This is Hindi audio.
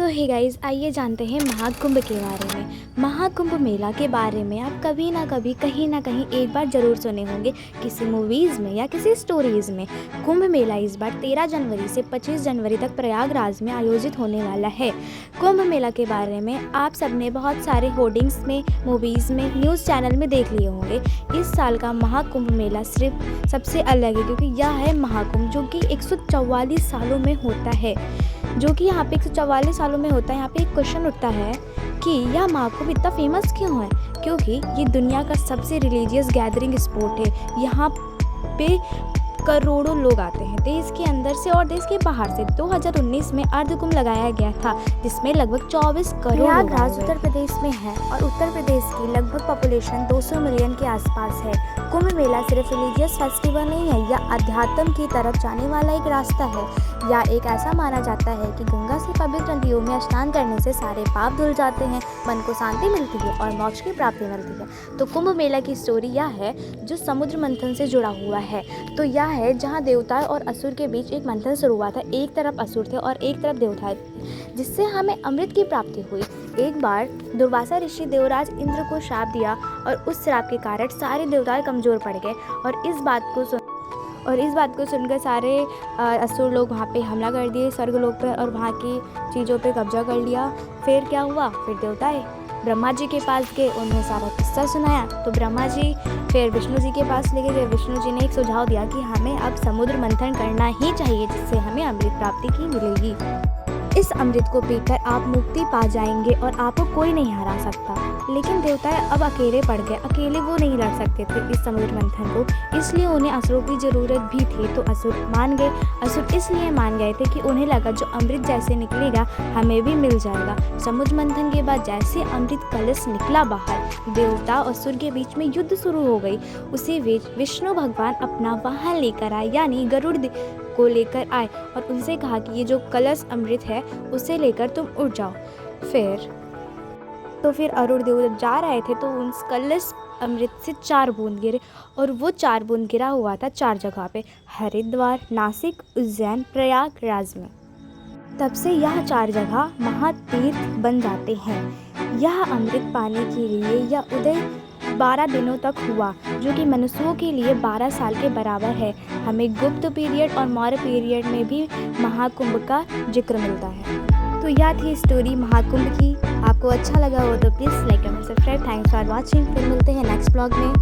सो हे गाइस, आइए जानते हैं महाकुंभ के बारे में। महाकुंभ मेला के बारे में आप कभी ना कभी कहीं ना कहीं एक बार ज़रूर सुने होंगे, किसी मूवीज़ में या किसी स्टोरीज़ में। कुंभ मेला इस बार 13 जनवरी से 25 जनवरी तक प्रयागराज में आयोजित होने वाला है। कुंभ मेला के बारे में आप सबने बहुत सारे होर्डिंग्स में, मूवीज़ में, न्यूज़ चैनल में देख लिए होंगे। इस साल का महाकुंभ मेला सिर्फ सबसे अलग है क्योंकि यह है महाकुंभ, जो कि 144 सालों में होता है। यहाँ पे 144 सालों में होता है। यहाँ पे एक क्वेश्चन उठता है कि यह महाकुंभ इतना फेमस क्यों है? क्योंकि ये दुनिया का सबसे रिलीजियस गैदरिंग स्पॉट है। यहाँ पे करोड़ों लोग आते हैं देश के अंदर से और देश के बाहर से। 2019 में अर्धकुंभ लगाया गया था, जिसमें लगभग 24 करोड़ प्रयागराज उत्तर प्रदेश में है और उत्तर प्रदेश की लगभग पॉपुलेशन 200 मिलियन के आसपास है। कुंभ मेला सिर्फ रिलीजियस फेस्टिवल नहीं है, यह अध्यात्म की तरफ जाने वाला एक रास्ता है। या एक ऐसा माना जाता है कि गंगा से पवित्र नदियों में स्नान करने से सारे पाप धुल जाते हैं, मन को शांति मिलती है और मोक्ष की प्राप्ति मिलती है। तो कुंभ मेला की स्टोरी यह है जो समुद्र मंथन से जुड़ा हुआ है। तो यह है जहाँ देवता और असुर के बीच एक मंथन शुरू हुआ था। एक तरफ असुर थे और एक तरफ देवता, जिससे हमें अमृत की प्राप्ति हुई। एक बार दुर्वासा ऋषि देवराज इंद्र को श्राप दिया और उस श्राप के कारण सारे देवता कमज़ोर पड़ गए और इस बात को सुनकर सारे असुर लोग वहाँ पे हमला कर दिए स्वर्गलोक पर और वहाँ की चीज़ों पे कब्जा कर लिया। फिर क्या हुआ? फिर देवता आए, ब्रह्मा जी के पास गए, उन्हें सारा किस्सा सुनाया। तो ब्रह्मा जी फिर विष्णु जी के पास लेके गए। विष्णु जी ने एक सुझाव दिया कि हमें अब समुद्र मंथन करना ही चाहिए, जिससे हमें अमृत प्राप्ति की मिलेगी। इस अमृत को पीकर आप मुक्ति पा जाएंगे और आपको कोई नहीं हरा सकता। लेकिन देवता अब अकेले पड़ गए, अकेले वो नहीं लड़ सकते थे इस समुद्र मंथन को, इसलिए उन्हें असुरों की ज़रूरत भी थी। तो असुर मान गए। असुर इसलिए मान गए थे कि उन्हें लगा जो अमृत जैसे निकलेगा हमें भी मिल जाएगा। समुद्र मंथन के बाद जैसे अमृत कलश निकला बाहर, देवता और असुर के बीच में युद्ध शुरू हो गई। उसी बीच विष्णु भगवान अपना वाहन लेकर आए, यानी गरुड़ को लेकर आए और उनसे कहा कि ये जो कलश अमृत है उसे लेकर तुम उड़ जाओ। फिर अरुण देव जब जा रहे थे तो उन कलश अमृत से 4 बूंद गिरे और वो 4 बूंद गिरा हुआ था 4 जगह पे, हरिद्वार, नासिक, उज्जैन, प्रयागराज में। तब से यह 4 जगह महातीर्थ बन जाते हैं। यह अमृत पाने के लिए यह उदय 12 दिनों तक हुआ, जो कि मनुष्यों के लिए 12 साल के बराबर है। हमें गुप्त पीरियड और मौर्य पीरियड में भी महाकुंभ का जिक्र मिलता है। तो यह थी स्टोरी महाकुंभ की। आपको अच्छा लगा हो तो please like, comment, subscribe. Thanks for watching. फिर मिलते हैं नेक्स्ट ब्लॉग में।